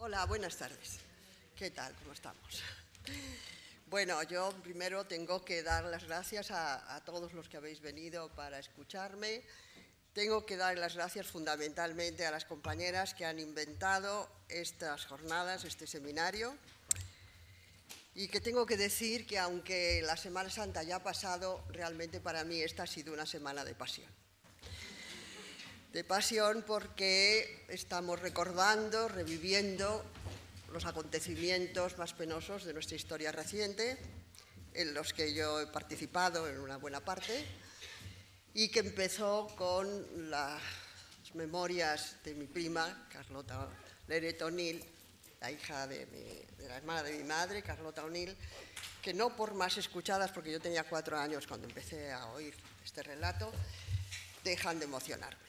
Hola, buenas tardes. ¿Qué tal? ¿Cómo estamos? Bueno, yo primero tengo que dar las gracias a todos los que habéis venido para escucharme. Tengo que dar las gracias fundamentalmente a las compañeras que han inventado estas jornadas, este seminario. Y que tengo que decir que aunque la Semana Santa ya ha pasado, realmente para mí esta ha sido una semana de pasión. De pasión porque estamos recordando, reviviendo los acontecimientos más penosos de nuestra historia reciente, en los que yo he participado en una buena parte, y que empezó con las memorias de mi prima, Carlota Leret O'Neill, la hija de la hermana de mi madre, Carlota O'Neill, que no por más escuchadas, porque yo tenía 4 años cuando empecé a oír este relato, dejan de emocionarme.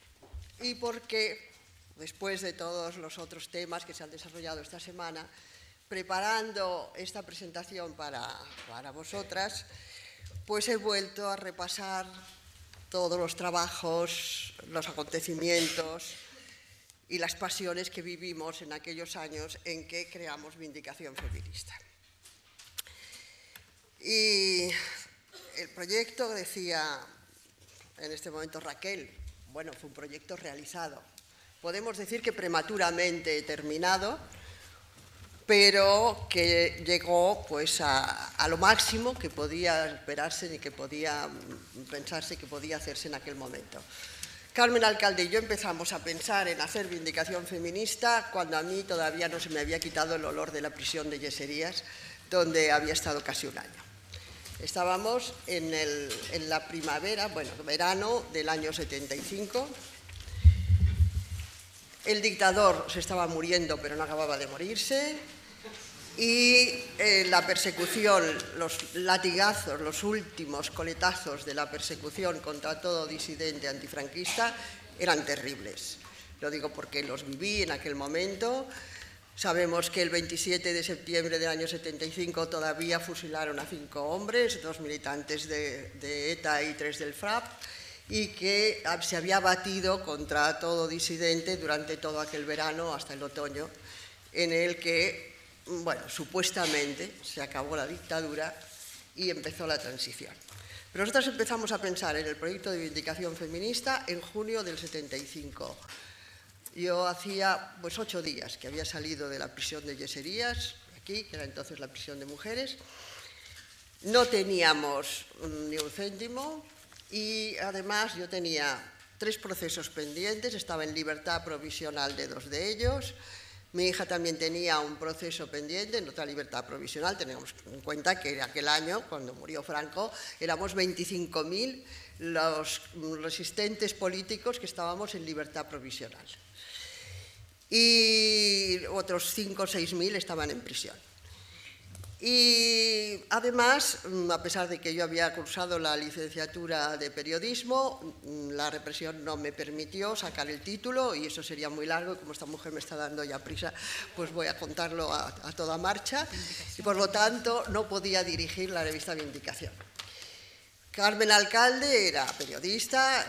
Y porque, después de todos los otros temas que se han desarrollado esta semana, preparando esta presentación para vosotras, pues he vuelto a repasar todos los trabajos, los acontecimientos y las pasiones que vivimos en aquellos años en que creamos Vindicación Feminista. Y el proyecto, decía en este momento Raquel, bueno, fue un proyecto realizado. Podemos decir que prematuramente terminado, pero que llegó pues, a lo máximo que podía esperarse y que podía pensarse que podía hacerse en aquel momento. Carmen Alcalde y yo empezamos a pensar en hacer Vindicación Feminista cuando a mí todavía no se me había quitado el olor de la prisión de Yeserías, donde había estado casi un año. Estábamos en la primavera, bueno, verano del año 75. El dictador se estaba muriendo, pero no acababa de morirse. Y la persecución, los latigazos, los últimos coletazos de la persecución contra todo disidente antifranquista eran terribles. Lo digo porque los viví en aquel momento. Sabemos que el 27 de septiembre del año 75 todavía fusilaron a 5 hombres, 2 militantes de ETA y 3 del FRAP, y que se había batido contra todo disidente durante todo aquel verano hasta el otoño, en el que, bueno, supuestamente se acabó la dictadura y empezó la transición. Pero nosotros empezamos a pensar en el proyecto de Vindicación Feminista en junio del 75. Yo hacía pues 8 días que había salido de la prisión de Yeserías, aquí, que era entonces la prisión de mujeres. No teníamos ni un céntimo y además yo tenía 3 procesos pendientes, estaba en libertad provisional de 2 de ellos. Mi hija también tenía un proceso pendiente en otra libertad provisional. Tenemos en cuenta que aquel año, cuando murió Franco, éramos 25.000 los resistentes políticos que estábamos en libertad provisional. Y otros 5 o 6.000 estaban en prisión. Y además, a pesar de que yo había cursado la licenciatura de periodismo, la represión no me permitió sacar el título y eso sería muy largo y como esta mujer me está dando ya prisa, pues voy a contarlo a toda marcha y por lo tanto no podía dirigir la revista Vindicación. Carmen Alcalde era periodista,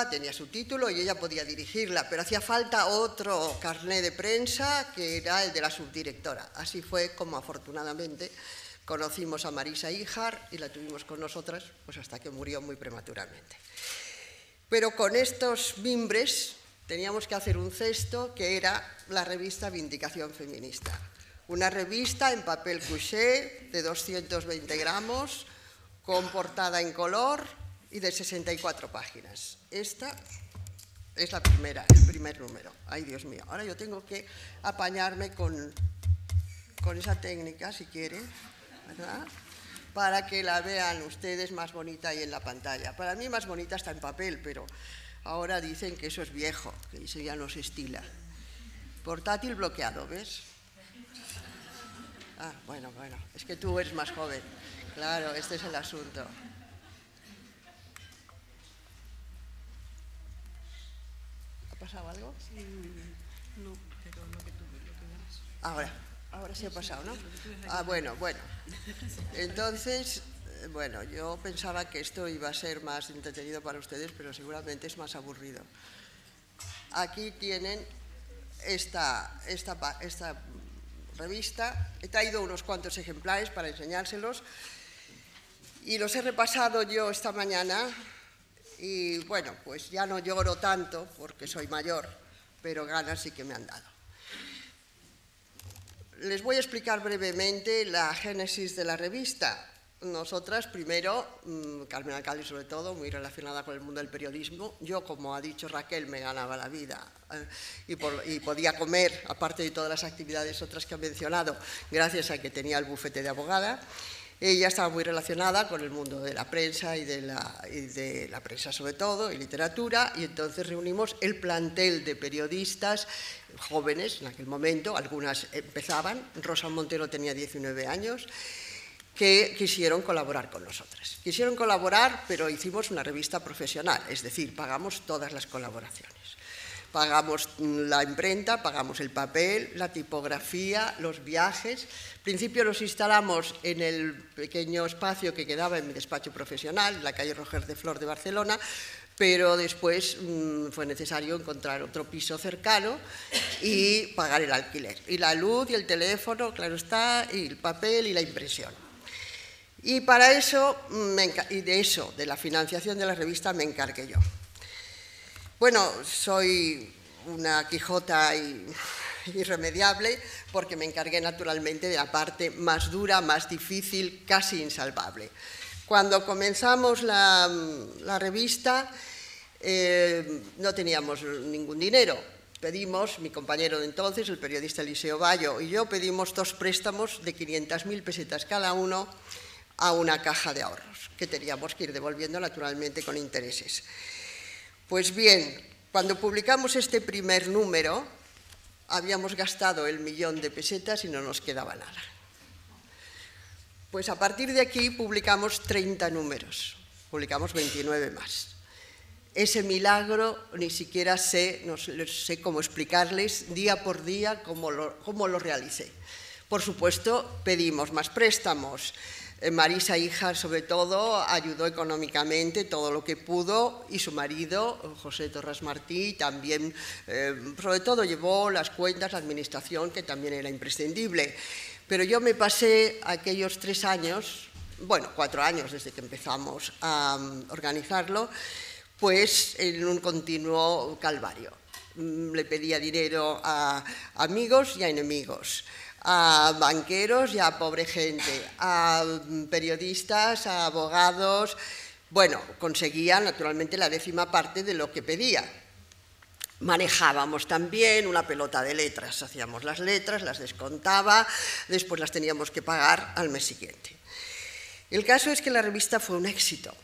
tenía su título y ella podía dirigirla, pero hacía falta otro carné de prensa que era el de la subdirectora. Así fue como afortunadamente conocimos a Marisa Híjar y la tuvimos con nosotras pues hasta que murió muy prematuramente. Pero con estos mimbres teníamos que hacer un cesto que era la revista Vindicación Feminista. Una revista en papel couché de 220 gramos, con portada en color y de 64 páginas. Esta es la primera, el primer número. Ay, Dios mío, ahora yo tengo que apañarme con esa técnica, si quieren, ¿verdad? Para que la vean ustedes más bonita ahí en la pantalla. Para mí más bonita está en papel, pero ahora dicen que eso es viejo, que eso ya no se estila. Portátil bloqueado, ¿ves? Ah, bueno, es que tú eres más joven. Claro, este es el asunto. ¿Ha pasado algo? Sí, no, pero lo que das. Ahora sí ha pasado, ¿no? Ah, bueno. Entonces, bueno, yo pensaba que esto iba a ser más entretenido para ustedes, pero seguramente es más aburrido. Aquí tienen esta revista. He traído unos cuantos ejemplares para enseñárselos y los he repasado yo esta mañana y bueno, pues ya no lloro tanto porque soy mayor, pero ganas sí que me han dado. Les voy a explicar brevemente la génesis de la revista. Nosotras, primero, Carmen Alcalde sobre todo, muy relacionada con el mundo del periodismo. Yo, como ha dicho Raquel, me ganaba la vida y podía comer, aparte de todas las actividades otras que ha mencionado, gracias a que tenía el bufete de abogada. Ella estaba muy relacionada con el mundo de la prensa y de la prensa sobre todo, y literatura, y entonces reunimos el plantel de periodistas jóvenes en aquel momento, algunas empezaban, Rosa Montero tenía 19 años, que quisieron colaborar con nosotras. Quisieron colaborar, pero hicimos una revista profesional, es decir, pagamos todas las colaboraciones. Pagamos la imprenta, pagamos el papel, la tipografía, los viajes. Al principio nos instalamos en el pequeño espacio que quedaba en mi despacho profesional, en la calle Roger de Flor de Barcelona, pero después fue necesario encontrar otro piso cercano y pagar el alquiler. Y la luz y el teléfono, claro está, y el papel y la impresión. Y para eso, de la financiación de la revista, me encargué yo. Bueno, soy una quijota irremediable porque me encargué naturalmente de la parte más dura, más difícil, casi insalvable. Cuando comenzamos la revista no teníamos ningún dinero. Pedimos, mi compañero de entonces, el periodista Eliseo Bayo y yo, pedimos 2 préstamos de 500.000 pesetas cada uno a una caja de ahorros, que teníamos que ir devolviendo naturalmente con intereses. Pues bien, cuando publicamos este primer número, habíamos gastado el 1.000.000 de pesetas y no nos quedaba nada. Pues a partir de aquí publicamos 30 números, publicamos 29 más. Ese milagro ni siquiera no sé cómo explicarles día por día cómo lo realicé. Por supuesto, pedimos más préstamos. Marisa, hija, sobre todo, ayudó económicamente todo lo que pudo y su marido, José Torras Martí, también, sobre todo, llevó las cuentas, la administración, que también era imprescindible. Pero yo me pasé aquellos 3 años, bueno, 4 años desde que empezamos a organizarlo, pues en un continuo calvario. Le pedía dinero a amigos y a enemigos, a banqueros y a pobre gente, a periodistas, a abogados. Bueno, conseguía naturalmente la 10ª parte de lo que pedía. Manejábamos también una pelota de letras, hacíamos las letras, las descontaba, después las teníamos que pagar al mes siguiente. El caso es que la revista fue un éxito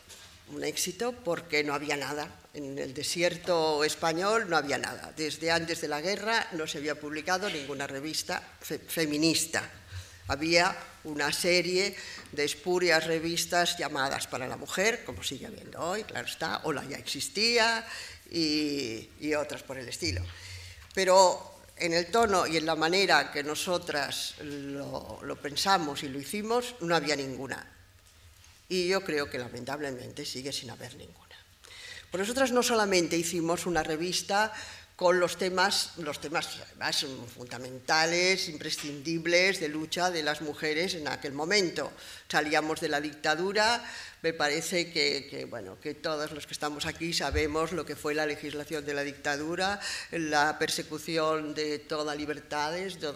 porque no había nada. En el desierto español no había nada. Desde antes de la guerra no se había publicado ninguna revista feminista. Había una serie de espurias revistas llamadas Para la Mujer, como sigue habiendo hoy, claro está, Hola ya existía y otras por el estilo. Pero en el tono y en la manera que nosotras lo pensamos y lo hicimos, no había ninguna. Y yo creo que lamentablemente sigue sin haber ninguna. Pues nosotras no solamente hicimos una revista con los temas además fundamentales, imprescindibles de lucha de las mujeres en aquel momento. Salíamos de la dictadura, me parece que todos los que estamos aquí sabemos lo que fue la legislación de la dictadura, la persecución de toda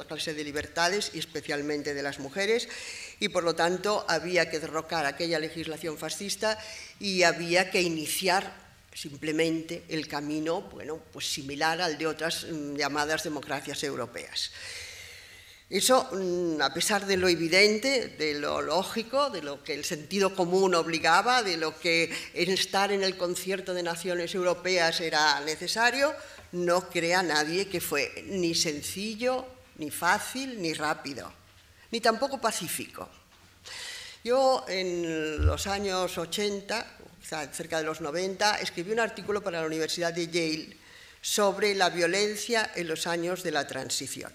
clase de libertades y especialmente de las mujeres, y por lo tanto había que derrocar aquella legislación fascista y había que iniciar simplemente el camino, pues similar al de otras llamadas democracias europeas. Eso, a pesar de lo evidente, de lo lógico, de lo que el sentido común obligaba, de lo que estar en el concierto de naciones europeas era necesario, no crea nadie que fue ni sencillo, ni fácil, ni rápido, ni tampoco pacífico. Yo en los años 80, cerca de los 90, escribí un artículo para la Universidad de Yale sobre la violencia en los años de la transición.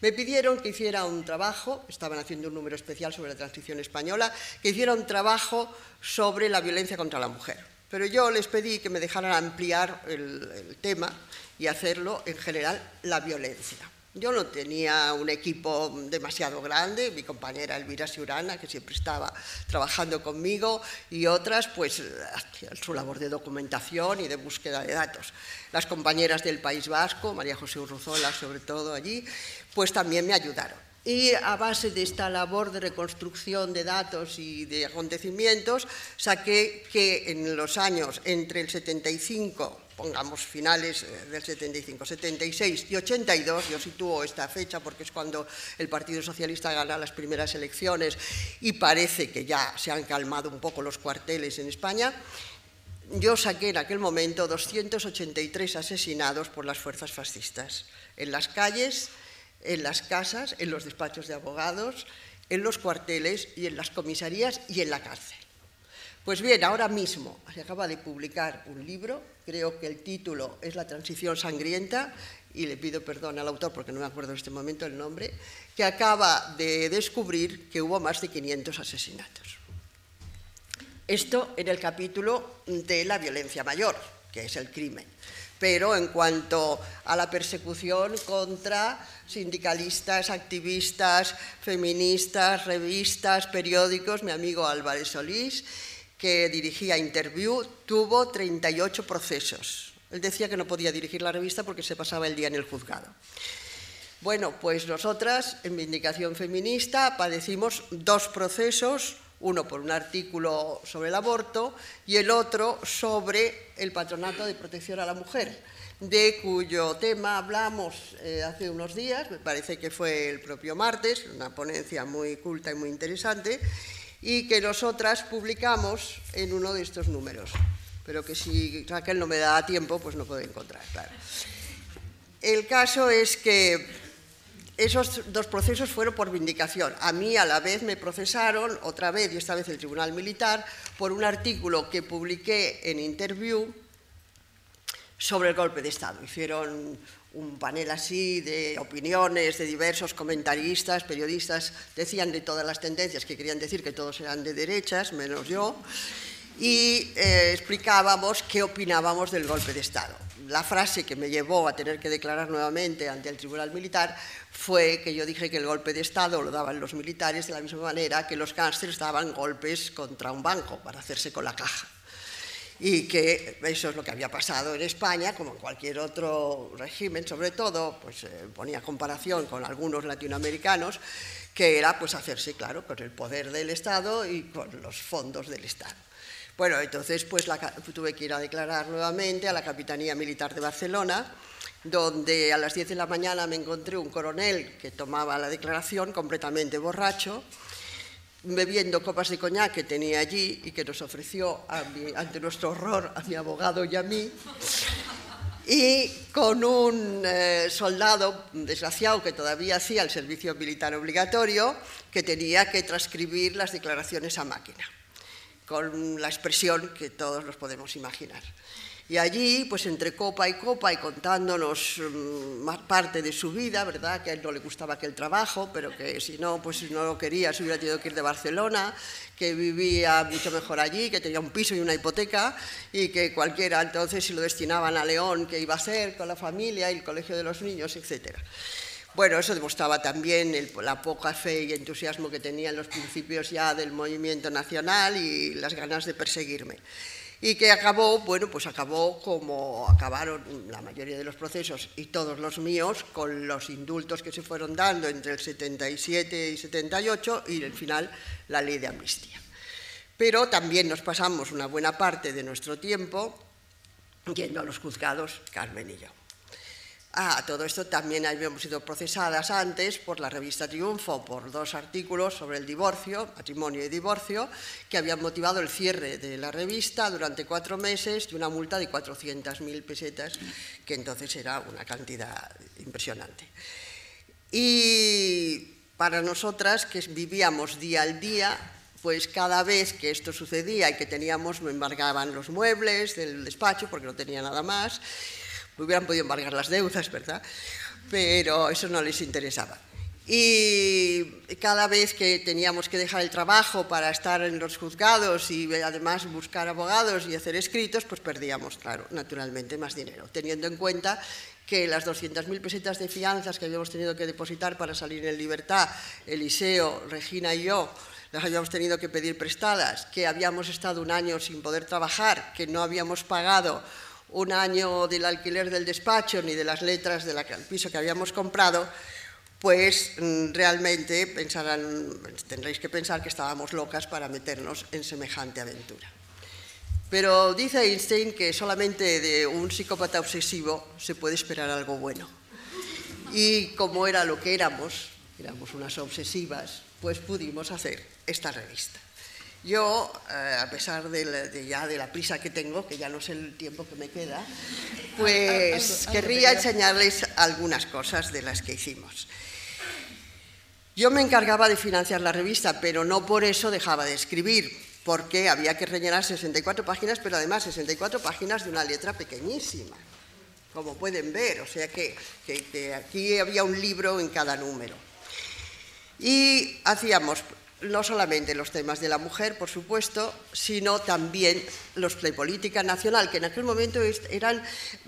Me pidieron que hiciera un trabajo, estaban haciendo un número especial sobre la transición española, que hiciera un trabajo sobre la violencia contra la mujer. pero yo les pedí que me dejaran ampliar el tema y hacerlo, en general, la violencia. Yo no tenía un equipo demasiado grande, mi compañera Elvira Siurana, que siempre estaba trabajando conmigo, y otras, pues, hacían su labor de documentación y de búsqueda de datos. Las compañeras del País Vasco, María José Urruzola, sobre todo allí, pues también me ayudaron. Y a base de esta labor de reconstrucción de datos y de acontecimientos, saqué que en los años entre el 75, pongamos finales del 75, 76 y 82, yo sitúo esta fecha porque es cuando el Partido Socialista gana las primeras elecciones y parece que ya se han calmado un poco los cuarteles en España, yo saqué en aquel momento 283 asesinados por las fuerzas fascistas, en las calles, en las casas, en los despachos de abogados, en los cuarteles y en las comisarías y en la cárcel. Pues bien, ahora mismo se acaba de publicar un libro, creo que el título es La transición sangrienta, y le pido perdón al autor porque no me acuerdo en este momento el nombre, que acaba de descubrir que hubo más de 500 asesinatos. Esto en el capítulo de la violencia mayor, que es el crimen. Pero en cuanto a la persecución contra sindicalistas, activistas, feministas, revistas, periódicos, mi amigo Álvarez Solís, que dirigía Interview, tuvo 38 procesos. Él decía que no podía dirigir la revista porque se pasaba el día en el juzgado. Bueno, pues nosotras, en Vindicación Feminista, padecimos 2 procesos, uno por un artículo sobre el aborto y el otro sobre el Patronato de Protección a la Mujer, de cuyo tema hablamos hace unos días, me parece que fue el propio martes, una ponencia muy culta y muy interesante, y que nosotras publicamos en uno de estos números, pero que si Raquel no me da tiempo, pues no puedo encontrar, claro. El caso es que esos 2 procesos fueron por vindicación. A mí a la vez me procesaron, otra vez, y esta vez el Tribunal Militar, por un artículo que publiqué en Interview sobre el golpe de Estado. Hicieron un panel así de opiniones de diversos comentaristas, periodistas, decían de todas las tendencias, que querían decir que todos eran de derechas, menos yo, y explicábamos qué opinábamos del golpe de Estado. La frase que me llevó a tener que declarar nuevamente ante el Tribunal Militar fue que yo dije que el golpe de Estado lo daban los militares de la misma manera que los gángsters daban golpes contra un banco para hacerse con la caja. Y que eso es lo que había pasado en España, como en cualquier otro régimen, sobre todo, pues ponía comparación con algunos latinoamericanos, que era pues hacerse, claro, con el poder del Estado y con los fondos del Estado. Bueno, entonces pues tuve que ir a declarar nuevamente a la Capitanía Militar de Barcelona, donde a las 10 de la mañana me encontré un coronel que tomaba la declaración completamente borracho, bebiendo copas de coñac que tenía allí y que nos ofreció, ante nuestro horror, a mi abogado y a mí, y con un soldado desgraciado que todavía hacía el servicio militar obligatorio, que tenía que transcribir las declaraciones a máquina, con la expresión que todos nos podemos imaginar. Y allí, pues entre copa y contándonos parte de su vida, ¿verdad? Que a él no le gustaba aquel trabajo, pero que si no, pues si no lo quería, se hubiera tenido que ir de Barcelona, que vivía mucho mejor allí, que tenía un piso y una hipoteca, y que cualquiera, entonces, si lo destinaban a León, ¿qué iba a hacer con la familia y el colegio de los niños, etcétera? Bueno, eso demostraba también la poca fe y entusiasmo que tenía en los principios ya del movimiento nacional y las ganas de perseguirme. Y que acabó, bueno, pues acabó como acabaron la mayoría de los procesos y todos los míos, con los indultos que se fueron dando entre el 77 y 78 y al final la ley de amnistía. Pero también nos pasamos una buena parte de nuestro tiempo yendo a los juzgados, Carmen y yo. Todo esto también habíamos sido procesadas antes por la revista Triunfo por 2 artículos sobre el divorcio, matrimonio y divorcio, que habían motivado el cierre de la revista durante 4 meses de una multa de 400.000 pesetas, que entonces era una cantidad impresionante. Y para nosotras, que vivíamos día al día, pues cada vez que esto sucedía y que me embargaban los muebles del despacho, porque no tenía nada más, hubieran podido embargar las deudas, ¿verdad? Pero eso no les interesaba. Y cada vez que teníamos que dejar el trabajo para estar en los juzgados y además buscar abogados y hacer escritos, pues perdíamos, claro, naturalmente más dinero, teniendo en cuenta que las 200.000 pesetas de fianzas que habíamos tenido que depositar para salir en libertad, Eliseo, Regina y yo, las habíamos tenido que pedir prestadas, que habíamos estado un año sin poder trabajar, que no habíamos pagado un año del alquiler del despacho ni de las letras del piso que habíamos comprado, pues realmente tendréis que pensar que estábamos locas para meternos en semejante aventura. Pero dice Einstein que solamente de un psicópata obsesivo se puede esperar algo bueno. Y como era lo que éramos unas obsesivas, pues pudimos hacer esta revista. Yo, a pesar de la prisa que tengo, que ya no sé el tiempo que me queda, pues querría enseñarles algunas cosas de las que hicimos. Yo me encargaba de financiar la revista, pero no por eso dejaba de escribir, porque había que rellenar 64 páginas, pero además 64 páginas de una letra pequeñísima, como pueden ver, o sea que aquí había un libro en cada número. Y hacíamos no solamente los temas de la mujer, por supuesto, sino también los de política nacional, que en aquel momento eran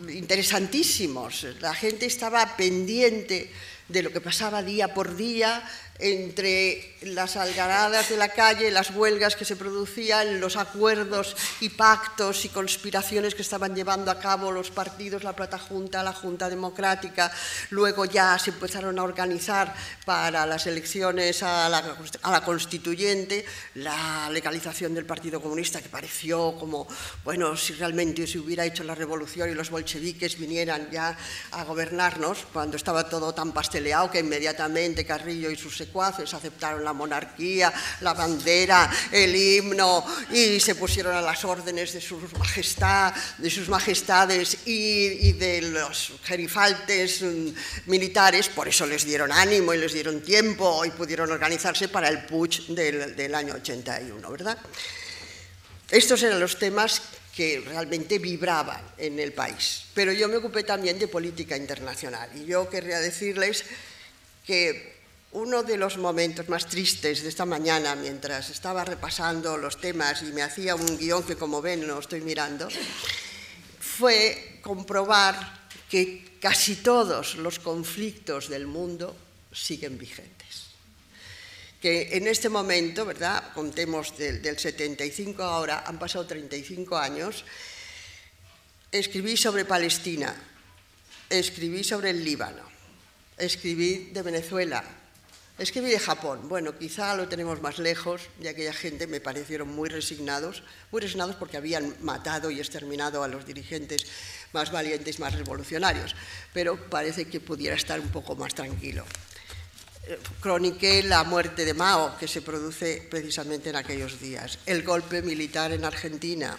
interesantísimos. La gente estaba pendiente de lo que pasaba día por día entre las algaradas de la calle, las huelgas que se producían, los acuerdos y pactos y conspiraciones que estaban llevando a cabo los partidos, la Plata Junta, la Junta Democrática. Luego ya se empezaron a organizar para las elecciones a la Constituyente, la legalización del Partido Comunista, que pareció como, bueno, si realmente se hubiera hecho la revolución y los bolcheviques vinieran ya a gobernarnos, cuando estaba todo tan pasteleado que inmediatamente Carrillo y sus secuaces aceptaron la monarquía, la bandera, el himno y se pusieron a las órdenes de sus majestades y de los gerifaltes militares. Por eso les dieron ánimo y les dieron tiempo y pudieron organizarse para el putsch del año 81, ¿verdad? Estos eran los temas que realmente vibraban en el país. Pero yo me ocupé también de política internacional y yo querría decirles que uno de los momentos más tristes de esta mañana, mientras estaba repasando los temas y me hacía un guión que, como ven, no estoy mirando, fue comprobar que casi todos los conflictos del mundo siguen vigentes. Que en este momento, ¿verdad?, contemos del 75 ahora, han pasado 35 años, escribí sobre Palestina, escribí sobre el Líbano, escribí de Venezuela, escribí de Japón. Bueno, quizá lo tenemos más lejos, y aquella gente me parecieron muy resignados porque habían matado y exterminado a los dirigentes más valientes, más revolucionarios, pero parece que pudiera estar un poco más tranquilo. Croniqué la muerte de Mao, que se produce precisamente en aquellos días, el golpe militar en Argentina,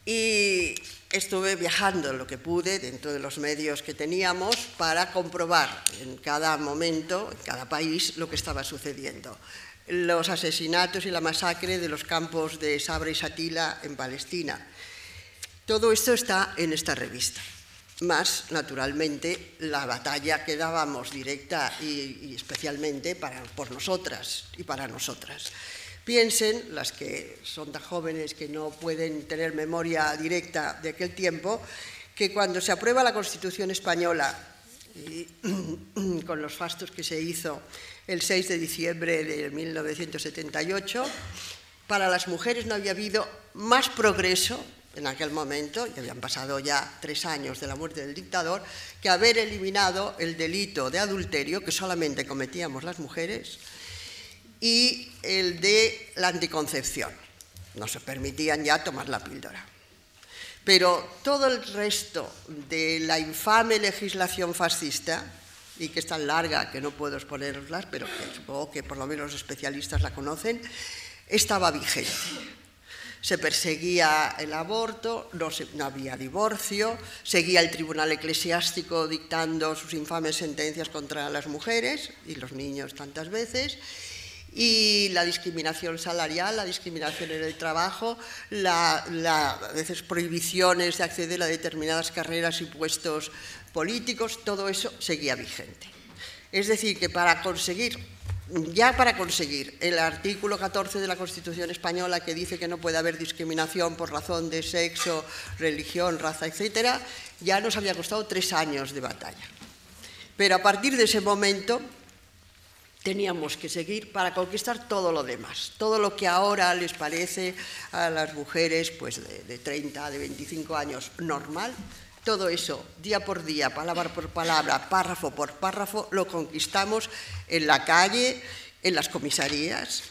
y estuve viajando lo que pude dentro de los medios que teníamos para comprobar en cada momento, en cada país, lo que estaba sucediendo. Los asesinatos y la masacre de los campos de Sabra y Shatila en Palestina. Todo esto está en esta revista. Más, naturalmente, la batalla que dábamos directa y especialmente por nosotras y para nosotras. Piensen, las que son tan jóvenes que no pueden tener memoria directa de aquel tiempo, que cuando se aprueba la Constitución española, y con los fastos que se hizo el 6 de diciembre de 1978, para las mujeres no había habido más progreso en aquel momento, y habían pasado ya 3 años de la muerte del dictador, que haber eliminado el delito de adulterio que solamente cometíamos las mujeres y el de la anticoncepción. No se permitían ya tomar la píldora. Pero todo el resto de la infame legislación fascista, y que es tan larga que no puedo exponeroslas, pero que supongo que por lo menos los especialistas la conocen, estaba vigente. Se perseguía el aborto, no había divorcio, seguía el tribunal eclesiástico dictando sus infames sentencias contra las mujeres y los niños tantas veces, y la discriminación salarial, la discriminación en el trabajo, a veces prohibiciones de acceder a determinadas carreras y puestos políticos, todo eso seguía vigente. Es decir, que para conseguir el artículo 14 de la Constitución española, que dice que no puede haber discriminación por razón de sexo, religión, raza, etc., ya nos había costado 3 años de batalla. Pero a partir de ese momento teníamos que seguir para conquistar todo lo demás, todo lo que ahora les parece a las mujeres pues, de 30, de 25 años normal. Todo eso, día por día, palabra por palabra, párrafo por párrafo, lo conquistamos en la calle, en las comisarías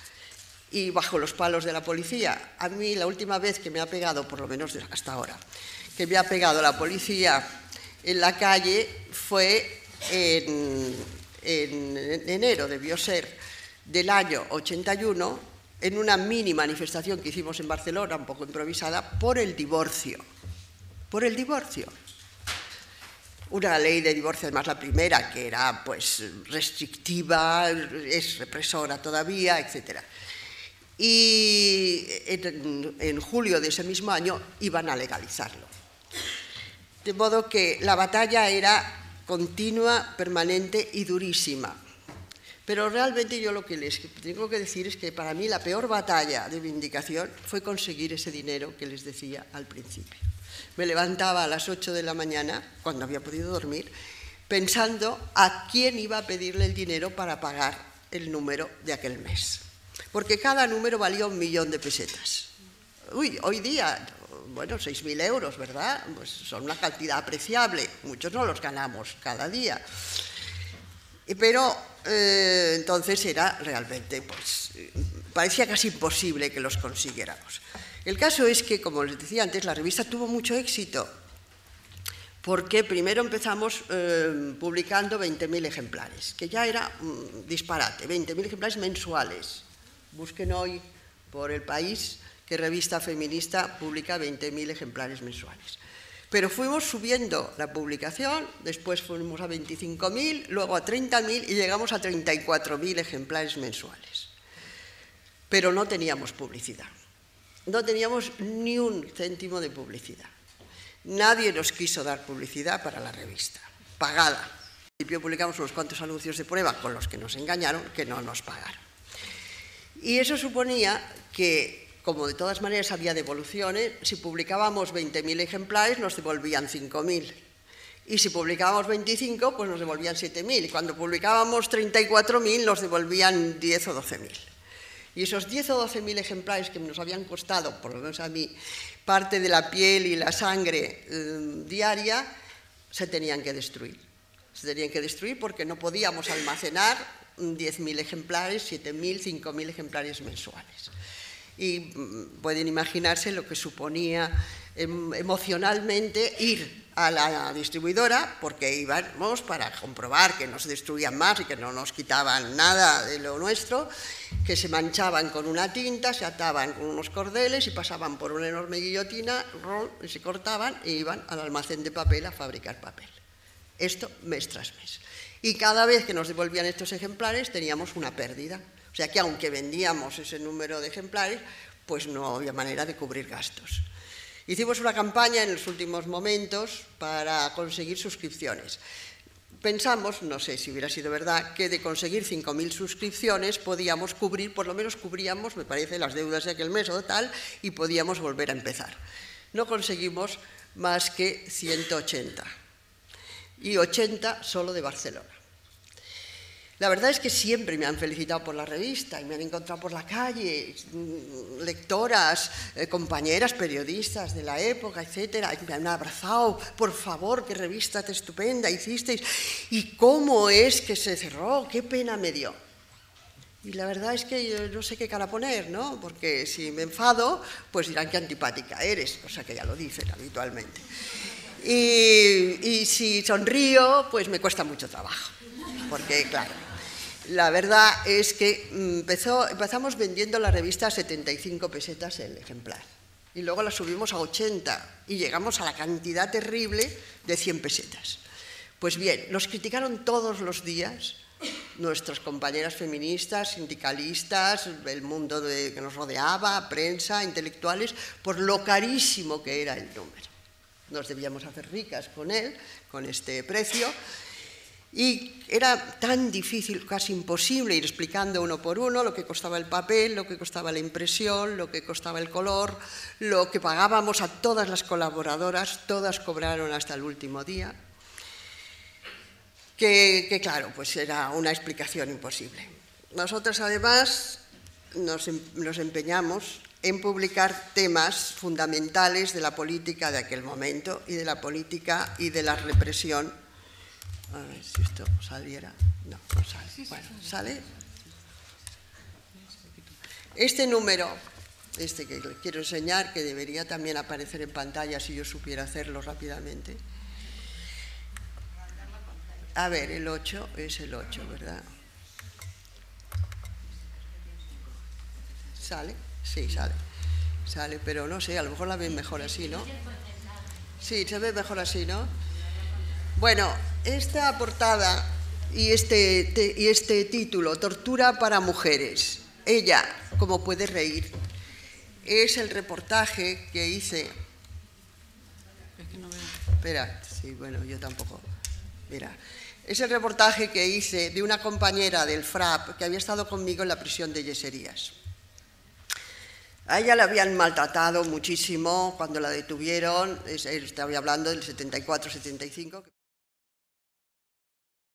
y bajo los palos de la policía. A mí la última vez que me ha pegado, por lo menos hasta ahora, que me ha pegado la policía en la calle fue en enero, debió ser del año 81, en una mini manifestación que hicimos en Barcelona, un poco improvisada, por el divorcio. Por el divorcio. Una ley de divorcio, además la primera, que era pues restrictiva, es represora todavía, etc. Y en julio de ese mismo año iban a legalizarlo. De modo que la batalla era continua, permanente y durísima. Pero realmente yo lo que les tengo que decir es que para mí la peor batalla de vindicación fue conseguir ese dinero que les decía al principio. Me levantaba a las 8 de la mañana, cuando había podido dormir, pensando a quién iba a pedirle el dinero para pagar el número de aquel mes. Porque cada número valía 1 millón de pesetas. Hoy día, bueno, 6.000 euros, ¿verdad? Pues son una cantidad apreciable. Muchos no los ganamos cada día. Pero entonces era realmente, pues, parecía casi imposible que los consiguiéramos. El caso es que, como les decía antes, la revista tuvo mucho éxito, porque primero empezamos publicando 20.000 ejemplares, que ya era un disparate, 20.000 ejemplares mensuales. Busquen hoy por el país qué revista feminista publica 20.000 ejemplares mensuales. Pero fuimos subiendo la publicación, después fuimos a 25.000, luego a 30.000 y llegamos a 34.000 ejemplares mensuales. Pero no teníamos publicidad. No teníamos ni un céntimo de publicidad. Nadie nos quiso dar publicidad para la revista, pagada. Al principio publicamos unos cuantos anuncios de prueba con los que nos engañaron, que no nos pagaron. Y eso suponía que, como de todas maneras había devoluciones, si publicábamos 20.000 ejemplares nos devolvían 5.000. Y si publicábamos 25, pues nos devolvían 7.000. Y cuando publicábamos 34.000 nos devolvían 10 o 12.000. Y esos 10 o 12.000 ejemplares que nos habían costado, por lo menos a mí, parte de la piel y la sangre diaria, se tenían que destruir. Se tenían que destruir porque no podíamos almacenar 10.000 ejemplares, 7.000, 5.000 ejemplares mensuales. Y pueden imaginarse lo que suponía emocionalmente ir a la distribuidora, porque íbamos para comprobar que no se destruían más y que no nos quitaban nada de lo nuestro, que se manchaban con una tinta, se ataban con unos cordeles y pasaban por una enorme guillotina, y se cortaban e iban al almacén de papel a fabricar papel. Esto mes tras mes. Y cada vez que nos devolvían estos ejemplares teníamos una pérdida. O sea que aunque vendíamos ese número de ejemplares, pues no había manera de cubrir gastos. Hicimos una campaña en los últimos momentos para conseguir suscripciones. Pensamos, no sé si hubiera sido verdad, que de conseguir 5.000 suscripciones podíamos cubrir, por lo menos cubríamos, me parece, las deudas de aquel mes o tal, y podíamos volver a empezar. No conseguimos más que 180, y 80 solo de Barcelona. La verdad es que siempre me han felicitado por la revista y me han encontrado por la calle lectoras, compañeras, periodistas de la época, etcétera, y me han abrazado, por favor, qué revista tan estupenda hicisteis, y cómo es que se cerró, qué pena me dio. Y la verdad es que yo no sé qué cara poner, ¿no? Porque si me enfado, pues dirán qué antipática eres, cosa que ya lo dicen habitualmente. Y si sonrío, pues me cuesta mucho trabajo, porque claro, la verdad es que empezamos vendiendo la revista a 75 pesetas el ejemplar y luego la subimos a 80 y llegamos a la cantidad terrible de 100 pesetas. Pues bien, nos criticaron todos los días nuestras compañeras feministas, sindicalistas, el mundo que nos rodeaba, prensa, intelectuales, por lo carísimo que era el número. Nos debíamos hacer ricas con él, con este precio. Y era tan difícil, casi imposible, ir explicando uno por uno lo que costaba el papel, lo que costaba la impresión, lo que costaba el color, lo que pagábamos a todas las colaboradoras, todas cobraron hasta el último día, que claro, pues era una explicación imposible. Nosotras además nos empeñamos en publicar temas fundamentales de la política de aquel momento y de la política y de la represión. A ver si esto saliera. No, no sale. Bueno, ¿sale? Este número, este que les quiero enseñar, que debería también aparecer en pantalla si yo supiera hacerlo rápidamente. A ver, el 8 es el 8, ¿verdad? ¿Sale? Sí, sale. Sale, pero no sé, a lo mejor la ven mejor así, ¿no? Sí, se ve mejor así, ¿no? Bueno, esta portada y este título, Tortura para mujeres, ella, como puede reír, es el reportaje que hice. Es que no veo. Espera, sí, bueno, yo tampoco. Mira, es el reportaje que hice de una compañera del FRAP que había estado conmigo en la prisión de Yeserías. A ella la habían maltratado muchísimo cuando la detuvieron, estaba hablando del 74-75.